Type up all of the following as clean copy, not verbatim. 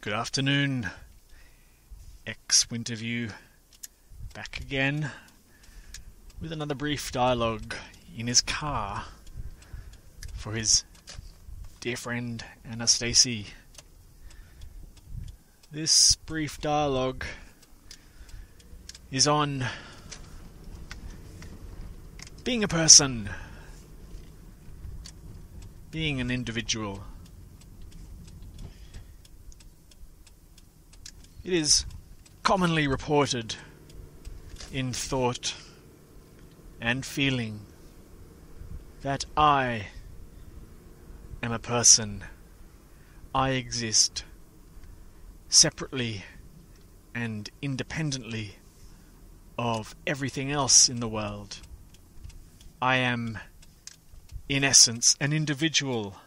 Good afternoon, ex-Winterview, back again with another brief dialogue in his car for his dear friend Annastacey. This brief dialogue is on being a person, being an individual. It is commonly reported in thought and feeling that I am a person. I exist separately and independently of everything else in the world. I am, in essence, an individual,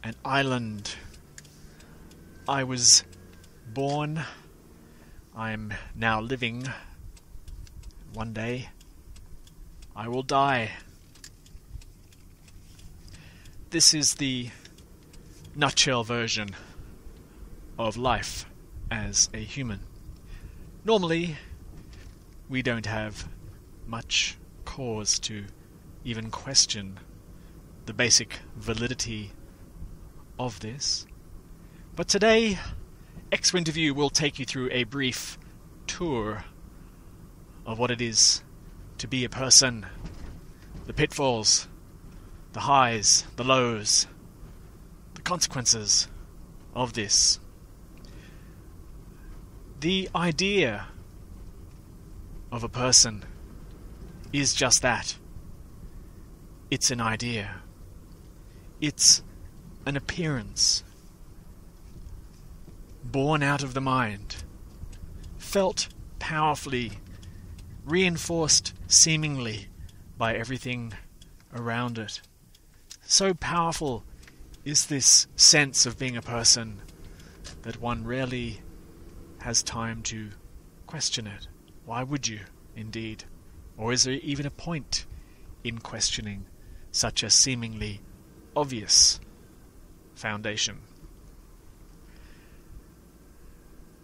an island. I was born, I'm now living. One day I will die. This is the nutshell version of life as a human. Normally, we don't have much cause to even question the basic validity of this. But today, Ex-Winterview will take you through a brief tour of what it is to be a person, the pitfalls, the highs, the lows, the consequences of this. The idea of a person is just that. It's an idea. It's an appearance. Born out of the mind, felt powerfully, reinforced seemingly by everything around it. So powerful is this sense of being a person that one rarely has time to question it. Why would you, indeed? Or is there even a point in questioning such a seemingly obvious foundation?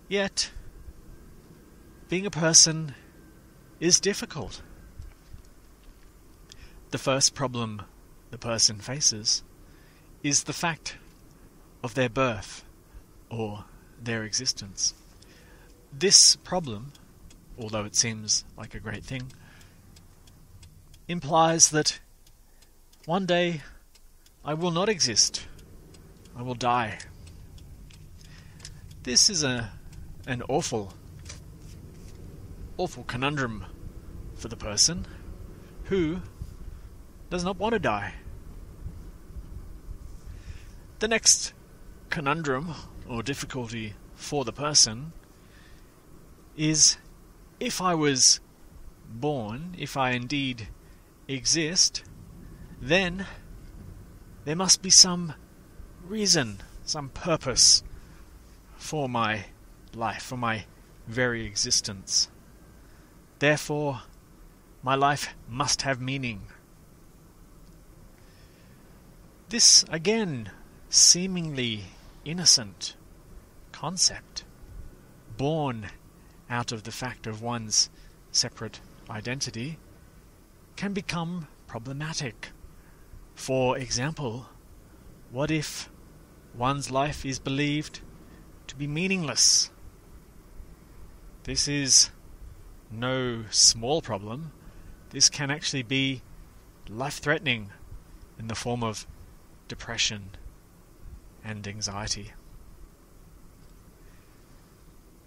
Yet, being a person is difficult. The first problem the person faces is the fact of their birth or their existence. This problem, although it seems like a great thing, implies that one day I will not exist. I will die. This is an awful conundrum for the person who does not want to die. The next conundrum or difficulty for the person is, if I was born, if I indeed exist, then there must be some reason, some purpose for my life, for my very existence. Therefore, my life must have meaning. This, again, seemingly innocent concept, born out of the fact of one's separate identity, can become problematic. For example, what if one's life is believed to be meaningless? This is no small problem. This can actually be life-threatening in the form of depression and anxiety.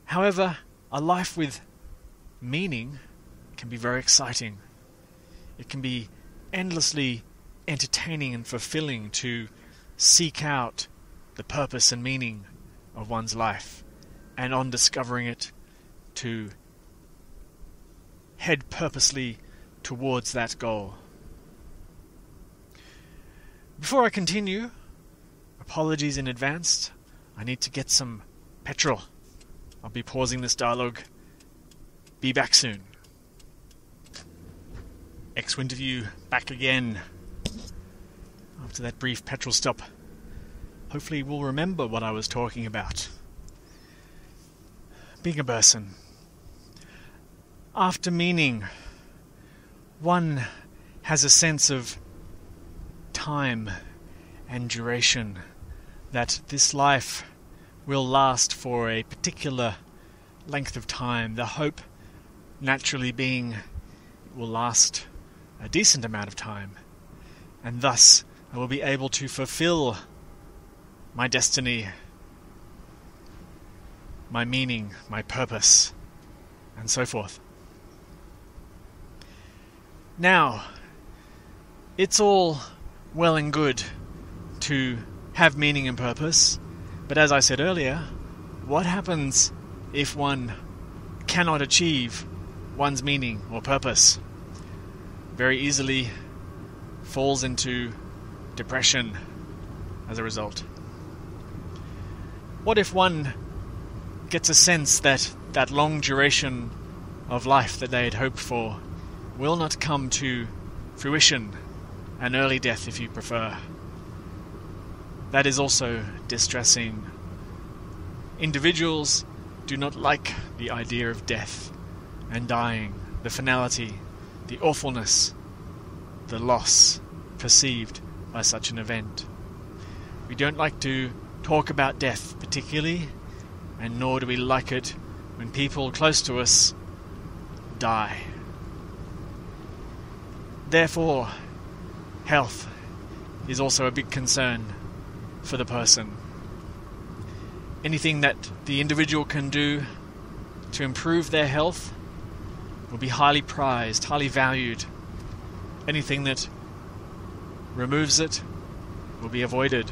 However, a life with meaning can be very exciting. It can be endlessly entertaining and fulfilling to seek out the purpose and meaning of one's life, and on discovering it, to head purposely towards that goal. Before I continue, apologies in advance. I need to get some petrol. I'll be pausing this dialogue. Be back soon. Ex-Winterview back again after that brief petrol stop. hopefully will remember what I was talking about. Being a person. After meaning, one has a sense of time and duration, that this life will last for a particular length of time. The hope naturally being it will last a decent amount of time, and thus I will be able to fulfill my destiny, my meaning, my purpose, and so forth. Now, it's all well and good to have meaning and purpose, but as I said earlier, what happens if one cannot achieve one's meaning or purpose? Very easily falls into depression as a result. What if one gets a sense that that long duration of life that they had hoped for will not come to fruition, an early death if you prefer? That is also distressing. Individuals do not like the idea of death and dying, the finality, the awfulness, the loss perceived by such an event. We don't like to talk about death particularly, and nor do we like it when people close to us die. Therefore, health is also a big concern for the person. Anything that the individual can do to improve their health will be highly prized, highly valued. Anything that removes it will be avoided,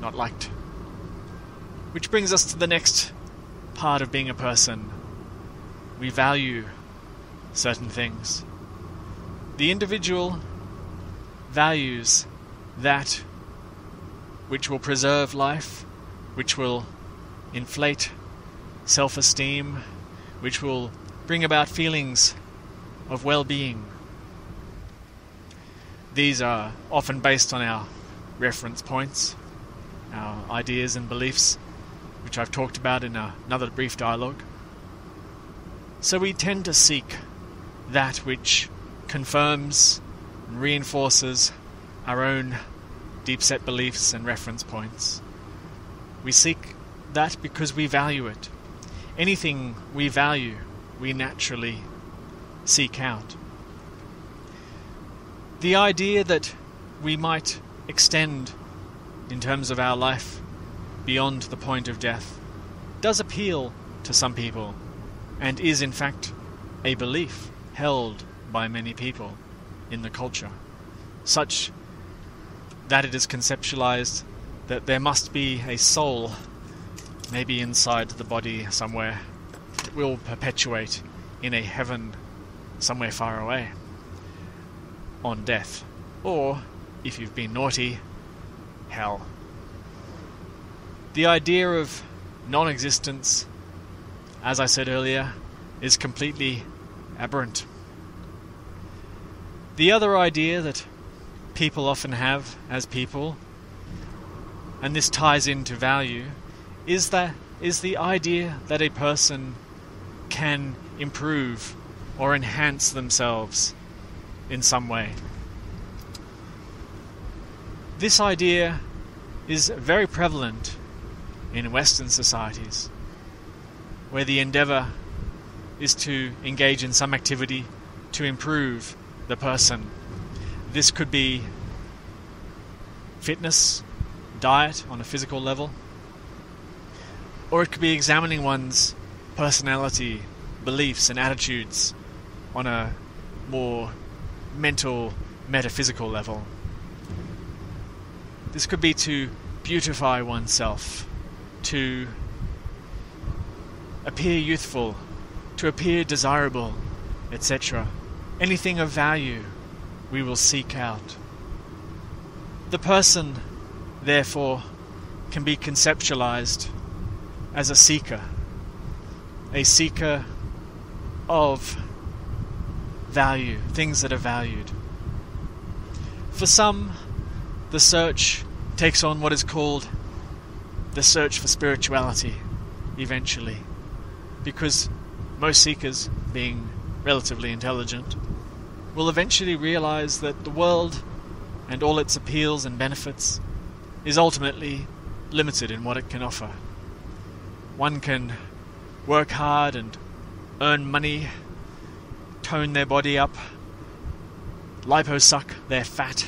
not liked. Which brings us to the next part of being a person. We value certain things. The individual values that which will preserve life, which will inflate self-esteem, which will bring about feelings of well-being. These are often based on our reference points, our ideas and beliefs, which I've talked about in another brief dialogue. So we tend to seek that which confirms and reinforces our own deep-set beliefs and reference points. We seek that because we value it. Anything we value, we naturally seek out. The idea that we might extend in terms of our life beyond the point of death does appeal to some people, and is in fact a belief held by many people in the culture, such that it is conceptualized that there must be a soul, maybe inside the body somewhere, that will perpetuate in a heaven somewhere far away on death, or, if you've been naughty, hell. The idea of non-existence, as I said earlier, is completely aberrant. The other idea that people often have as people, and this ties into value, is the idea that a person can improve or enhance themselves in some way. This idea is very prevalent in Western societies, where the endeavour is to engage in some activity to improve the person. This could be fitness, diet on a physical level, or it could be examining one's personality, beliefs and attitudes on a more mental, metaphysical level. This could be to beautify oneself, to appear youthful, to appear desirable, etc. Anything of value we will seek out. The person, therefore, can be conceptualized as a seeker of value, things that are valued. For some, the search takes on what is called the search for spirituality eventually, because most seekers, being relatively intelligent, will eventually realize that the world and all its appeals and benefits is ultimately limited in what it can offer. One can work hard and earn money, tone their body up, liposuck their fat,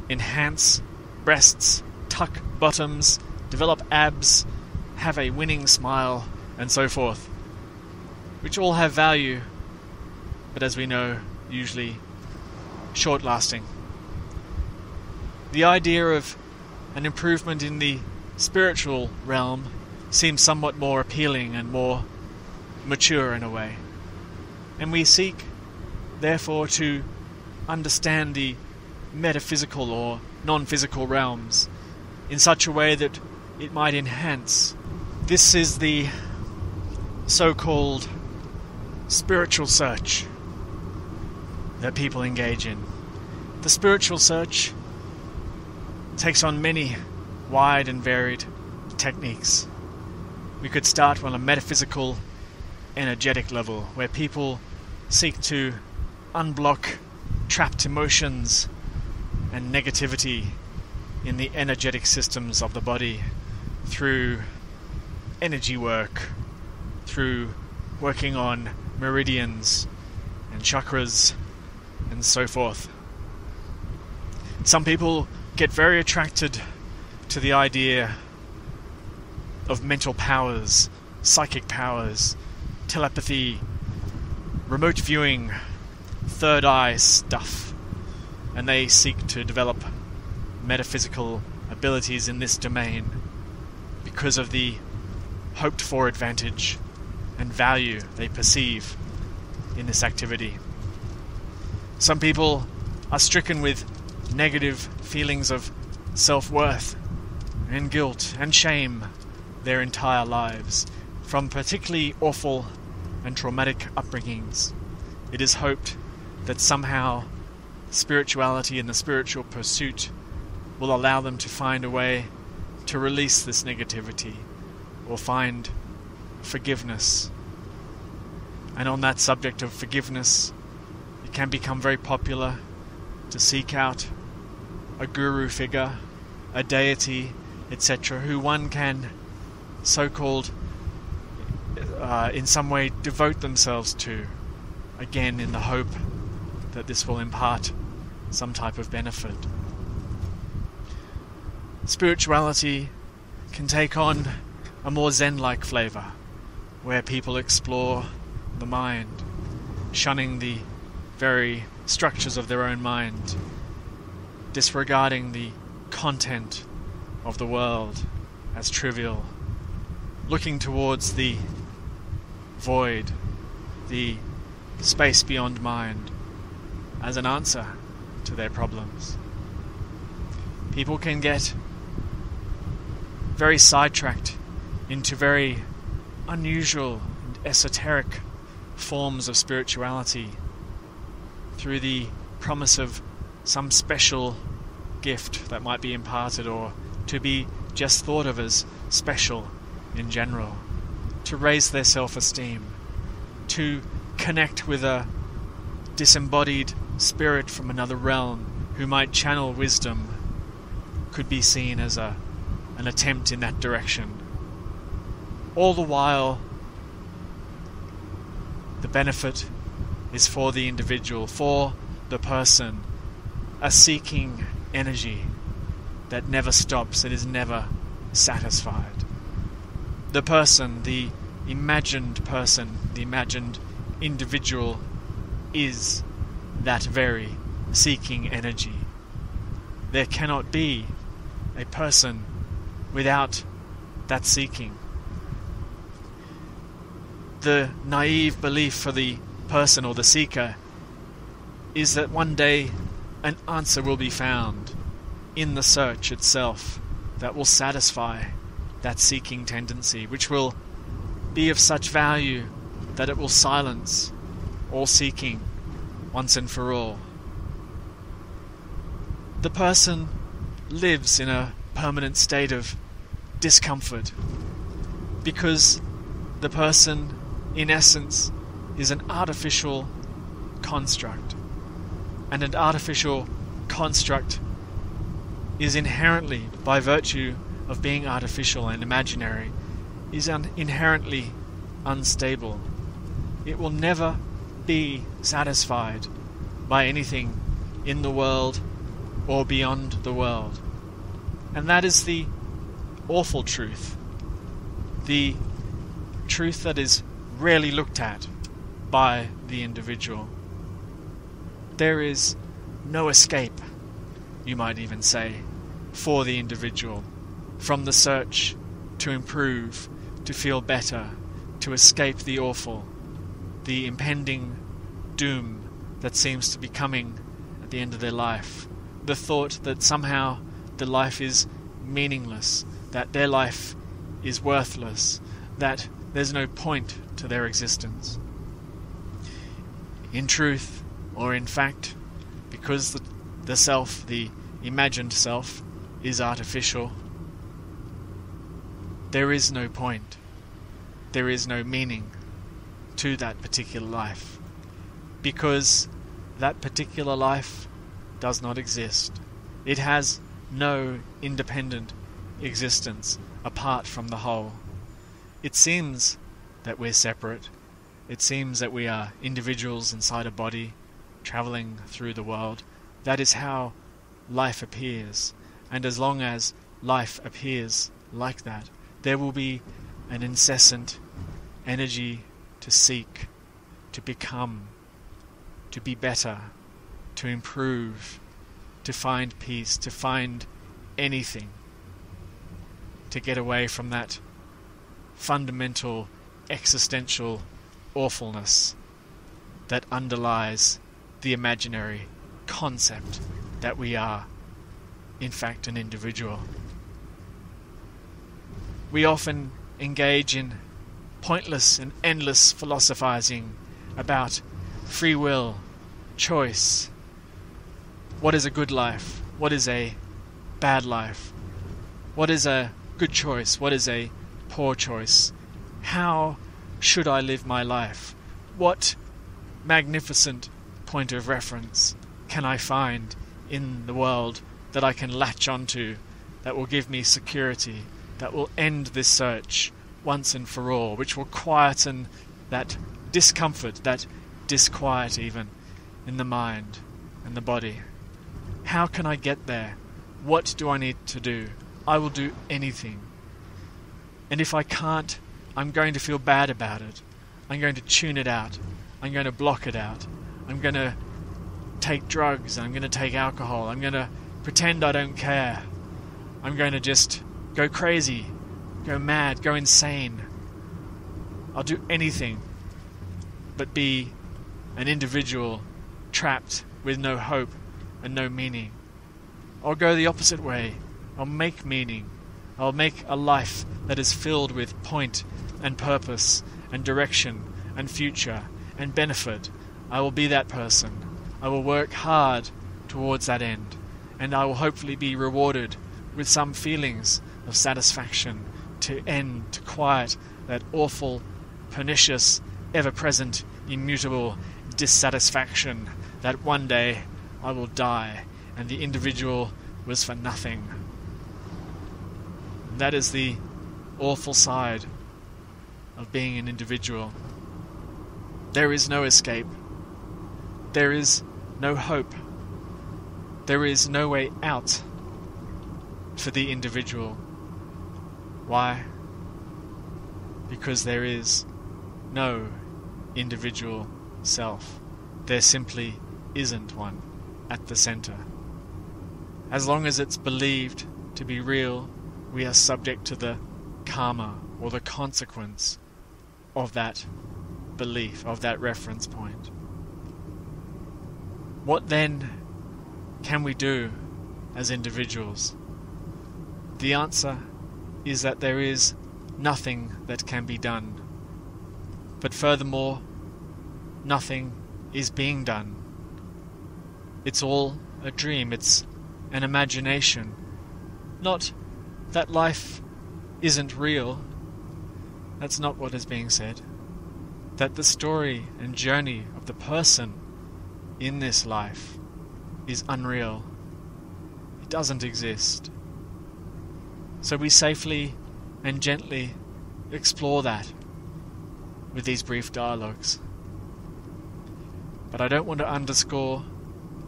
enhance breasts, tuck bottoms, develop abs, have a winning smile, and so forth, which all have value, but as we know, usually short-lasting. The idea of an improvement in the spiritual realm seems somewhat more appealing and more mature in a way, and we seek, therefore, to understand the metaphysical or non-physical realms in such a way that it might enhance. This is the so-called spiritual search that people engage in. The spiritual search takes on many wide and varied techniques. We could start on a metaphysical, energetic level, where people seek to unblock trapped emotions and negativity in the energetic systems of the body through energy work, through working on meridians and chakras and so forth. Some people get very attracted to the idea of mental powers, psychic powers, telepathy, remote viewing, third eye stuff, and they seek to develop metaphysical abilities in this domain because of the hoped for advantage and value they perceive in this activity. Some people are stricken with negative feelings of self-worth and guilt and shame their entire lives from particularly awful and traumatic upbringings. It is hoped that somehow spirituality and the spiritual pursuit will allow them to find a way to release this negativity or find forgiveness. And on that subject of forgiveness, it can become very popular to seek out a guru figure, a deity, etc., who one can so-called in some way devote themselves to, again in the hope that this will impart some type of benefit. Spirituality can take on a more Zen-like flavour, where people explore the mind, shunning the very structures of their own mind, disregarding the content of the world as trivial, looking towards the void, the space beyond mind, as an answer to their problems. People can get very sidetracked into very unusual and esoteric forms of spirituality through the promise of some special gift that might be imparted, or to be just thought of as special in general, to raise their self-esteem, to connect with a disembodied spirit from another realm who might channel wisdom, could be seen as an attempt in that direction. All the while, the benefit is for the individual, for the person, a seeking energy that never stops, it is never satisfied. The person, the imagined person, the imagined individual is that very seeking energy. There cannot be a person without that seeking. The naive belief for the person or the seeker is that one day an answer will be found in the search itself that will satisfy that seeking tendency, which will be of such value that it will silence all seeking once and for all. The person lives in a permanent state of discomfort, because the person, in essence, is an artificial construct. And an artificial construct is inherently, by virtue of being artificial and imaginary, is inherently unstable. It will never be satisfied by anything in the world or beyond the world. And that is the awful truth. The truth that is rarely looked at by the individual. There is no escape, you might even say, for the individual from the search to improve, to feel better, to escape the awful, the impending doom that seems to be coming at the end of their life. The thought that somehow the life is meaningless, that their life is worthless, that there's no point to their existence. In truth, or in fact, because the self, the imagined self, is artificial, there is no point, there is no meaning to that particular life, because that particular life does not exist. It has no independent existence apart from the whole. It seems that we're separate. It seems that we are individuals inside a body, travelling through the world. That is how life appears. And as long as life appears like that, there will be an incessant energy to seek, to become, to be better, to improve, to find peace, to find anything, to get away from that fundamental existential awfulness that underlies the imaginary concept that we are, in fact, an individual. We often engage in pointless and endless philosophizing about free will, choice. What is a good life? What is a bad life? What is a good choice? What is a poor choice? How should I live my life? What magnificent point of reference can I find in the world that I can latch onto, that will give me security, that will end this search once and for all, which will quieten that discomfort, that disquiet even, in the mind and the body? How can I get there? What do I need to do? I will do anything. And if I can't, I'm going to feel bad about it. I'm going to tune it out. I'm going to block it out. I'm going to take drugs. I'm going to take alcohol. I'm going to pretend I don't care. I'm going to just go crazy, go mad, go insane. I'll do anything but be an individual trapped with no hope and no meaning. I'll go the opposite way. I'll make meaning. I'll make a life that is filled with point and purpose and direction and future and benefit. I will be that person. I will work hard towards that end, and I will hopefully be rewarded with some feelings of satisfaction to end, to quiet that awful, pernicious, ever-present, immutable dissatisfaction that one day I will die and the individual was for nothing. That is the awful side of being an individual. There is no escape. There is no hope. There is no way out for the individual. Why? Because there is no individual self. There simply isn't one at the center. As long as it's believed to be real, we are subject to the karma or the consequence of that belief, of that reference point. What then can we do as individuals? The answer is that there is nothing that can be done. But furthermore, nothing is being done. It's all a dream, it's an imagination. Not that life isn't real. That's not what is being said. That the story and journey of the person in this life is unreal. It doesn't exist. So we safely and gently explore that with these brief dialogues. But I don't want to underscore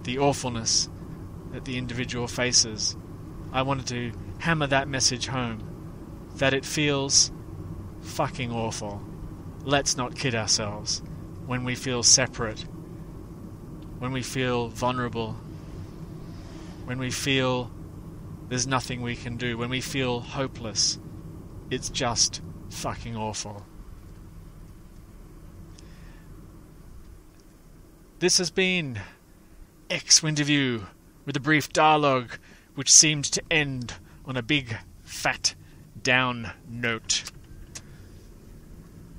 the awfulness that the individual faces. I wanted to hammer that message home, that it feels fucking awful. Let's not kid ourselves when we feel separate, when we feel vulnerable, when we feel there's nothing we can do, when we feel hopeless. It's just fucking awful. This has been Winterview with a brief dialogue which seemed to end on a big, fat, down note.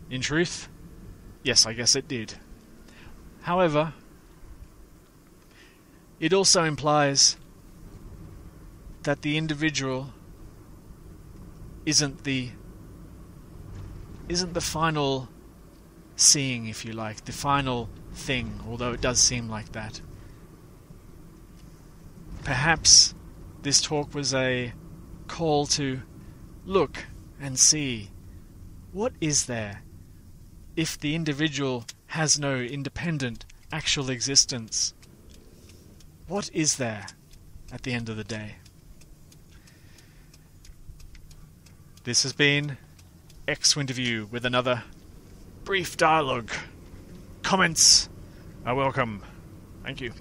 In truth, yes, I guess it did. However, it also implies that the individual isn't the final seeing, if you like, the final thing, although it does seem like that. Perhaps this talk was a call to look and see, what is there if the individual has no independent actual existence? What is there at the end of the day? This has been Winterview with another brief dialogue. Comments are welcome. Thank you.